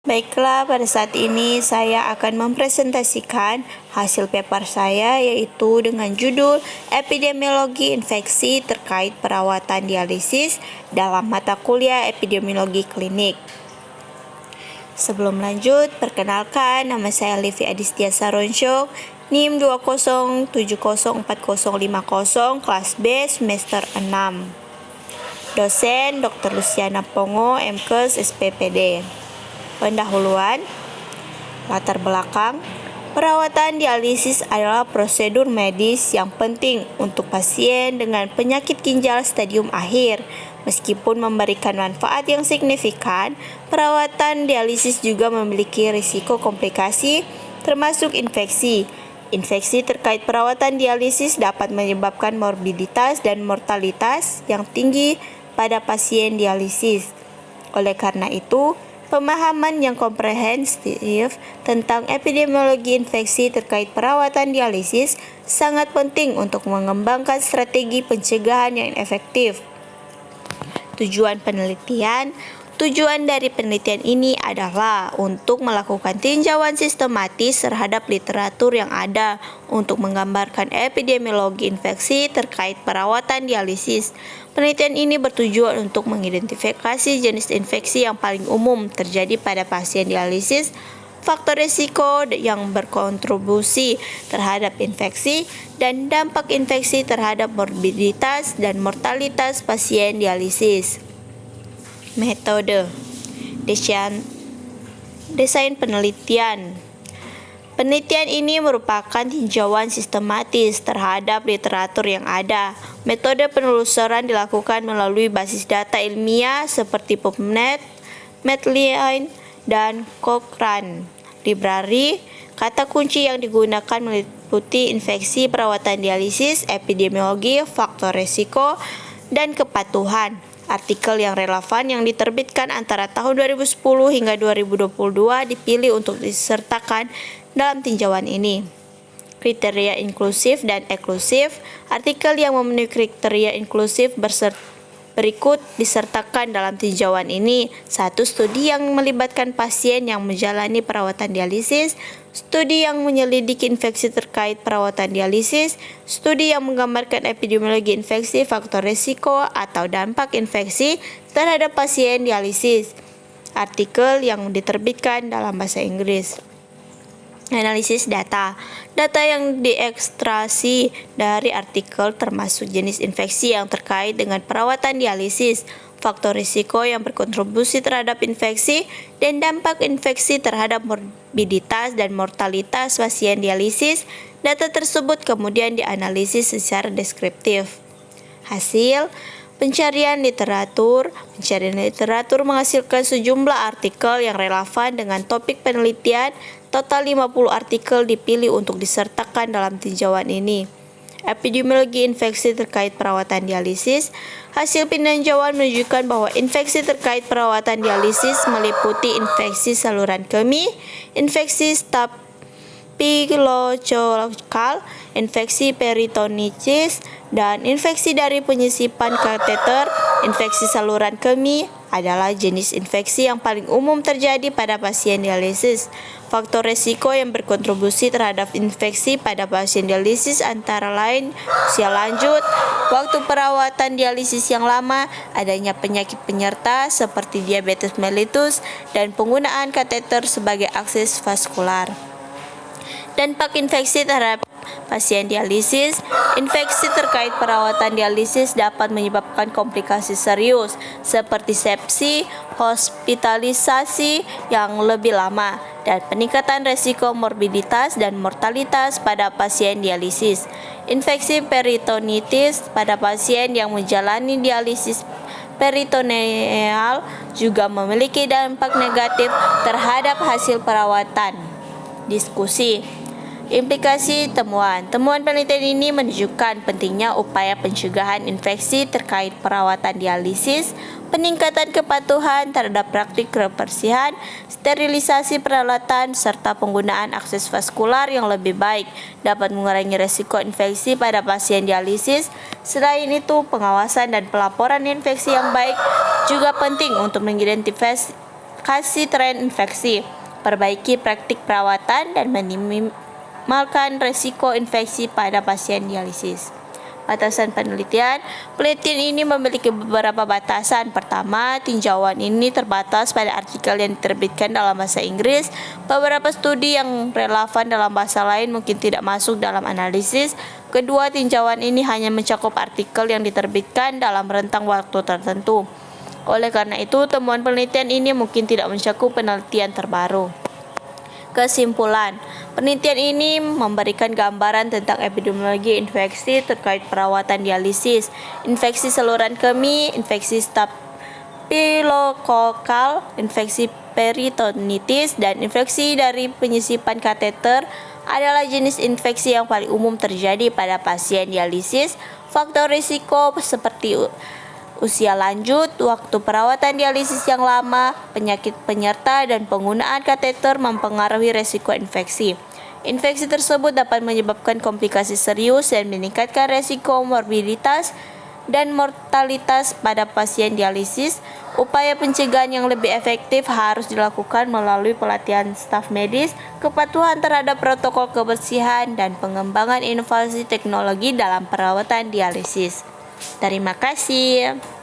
Baiklah, pada saat ini saya akan mempresentasikan hasil paper saya, yaitu dengan judul Epidemiologi Infeksi Terkait Perawatan Dialisis dalam mata kuliah Epidemiologi Klinik. Sebelum lanjut, perkenalkan, nama saya Livi Adistia Saronsyok, NIM 207040550, kelas B, semester 6. Dosen Dr. Luciana Pongo, MKes, SPPD. Pendahuluan. Latar belakang. Perawatan dialisis adalah prosedur medis yang penting untuk pasien dengan penyakit ginjal stadium akhir. Meskipun memberikan manfaat yang signifikan, perawatan dialisis juga memiliki risiko komplikasi, termasuk infeksi. Infeksi terkait perawatan dialisis dapat menyebabkan morbiditas dan mortalitas yang tinggi pada pasien dialisis. Oleh karena itu, pemahaman yang komprehensif tentang epidemiologi infeksi terkait perawatan dialisis sangat penting untuk mengembangkan strategi pencegahan yang efektif. Tujuan penelitian. Tujuan dari penelitian ini adalah untuk melakukan tinjauan sistematis terhadap literatur yang ada untuk menggambarkan epidemiologi infeksi terkait perawatan dialisis. Penelitian ini bertujuan untuk mengidentifikasi jenis infeksi yang paling umum terjadi pada pasien dialisis, faktor risiko yang berkontribusi terhadap infeksi, dan dampak infeksi terhadap morbiditas dan mortalitas pasien dialisis. Metode desain penelitian. Penelitian ini merupakan tinjauan sistematis terhadap literatur yang ada. Metode penelusuran dilakukan melalui basis data ilmiah seperti PubMed, Medline, dan Cochrane. Library. Kata kunci yang digunakan meliputi infeksi, perawatan dialisis, epidemiologi, faktor risiko, dan kepatuhan. Artikel yang relevan yang diterbitkan antara tahun 2010 hingga 2022 dipilih untuk disertakan dalam tinjauan ini. Kriteria inklusif dan eksklusif. Artikel yang memenuhi kriteria inklusif berikut disertakan dalam tinjauan ini. 1. Studi yang melibatkan pasien yang menjalani perawatan dialisis, studi yang menyelidiki infeksi terkait perawatan dialisis, studi yang menggambarkan epidemiologi infeksi, faktor risiko atau dampak infeksi terhadap pasien dialisis. Artikel yang diterbitkan dalam bahasa Inggris. Analisis data. Data yang diekstraksi dari artikel termasuk jenis infeksi yang terkait dengan perawatan dialisis, faktor risiko yang berkontribusi terhadap infeksi, dan dampak infeksi terhadap morbiditas dan mortalitas pasien dialisis. Data tersebut kemudian dianalisis secara deskriptif. Hasil pencarian literatur. Pencarian literatur menghasilkan sejumlah artikel yang relevan dengan topik penelitian. Total 50 artikel dipilih untuk disertakan dalam tinjauan ini. Epidemiologi infeksi terkait perawatan dialisis. Hasil peninjauan menunjukkan bahwa infeksi terkait perawatan dialisis meliputi infeksi saluran kemih, infeksi staphylococcus, infeksi peritonitis, dan infeksi dari penyisipan kateter. Infeksi saluran kemih adalah jenis infeksi yang paling umum terjadi pada pasien dialisis. Faktor risiko yang berkontribusi terhadap infeksi pada pasien dialisis antara lain usia lanjut, waktu perawatan dialisis yang lama, adanya penyakit penyerta seperti diabetes mellitus, dan penggunaan kateter sebagai akses vaskular. Dampak infeksi terhadap pasien dialisis. Infeksi terkait perawatan dialisis dapat menyebabkan komplikasi serius seperti sepsi, hospitalisasi yang lebih lama, dan peningkatan resiko morbiditas dan mortalitas pada pasien dialisis. Infeksi peritonitis pada pasien yang menjalani dialisis peritoneal juga memiliki dampak negatif terhadap hasil perawatan. Diskusi. Implikasi temuan. Temuan penelitian ini menunjukkan pentingnya upaya pencegahan infeksi terkait perawatan dialisis, peningkatan kepatuhan terhadap praktik kebersihan, sterilisasi peralatan, serta penggunaan akses vaskular yang lebih baik dapat mengurangi risiko infeksi pada pasien dialisis. Selain itu, pengawasan dan pelaporan infeksi yang baik juga penting untuk mengidentifikasi mengantisipasi tren infeksi, perbaiki praktik perawatan, dan minimalkan resiko infeksi pada pasien dialisis. Batasan penelitian ini memiliki beberapa batasan. Pertama, tinjauan ini terbatas pada artikel yang diterbitkan dalam bahasa Inggris. Beberapa studi yang relevan dalam bahasa lain mungkin tidak masuk dalam analisis. Kedua, tinjauan ini hanya mencakup artikel yang diterbitkan dalam rentang waktu tertentu. Oleh karena itu, temuan penelitian ini mungkin tidak mencakup penelitian terbaru. Kesimpulan, penelitian ini memberikan gambaran tentang epidemiologi infeksi terkait perawatan dialisis, infeksi saluran kemih, infeksi stafilokokal, infeksi peritonitis, dan infeksi dari penyisipan kateter adalah jenis infeksi yang paling umum terjadi pada pasien dialisis. Faktor risiko seperti usia lanjut, waktu perawatan dialisis yang lama, penyakit penyerta, dan penggunaan kateter mempengaruhi resiko infeksi. Infeksi tersebut dapat menyebabkan komplikasi serius dan meningkatkan resiko morbiditas dan mortalitas pada pasien dialisis. Upaya pencegahan yang lebih efektif harus dilakukan melalui pelatihan staf medis, kepatuhan terhadap protokol kebersihan, dan pengembangan inovasi teknologi dalam perawatan dialisis. Terima kasih.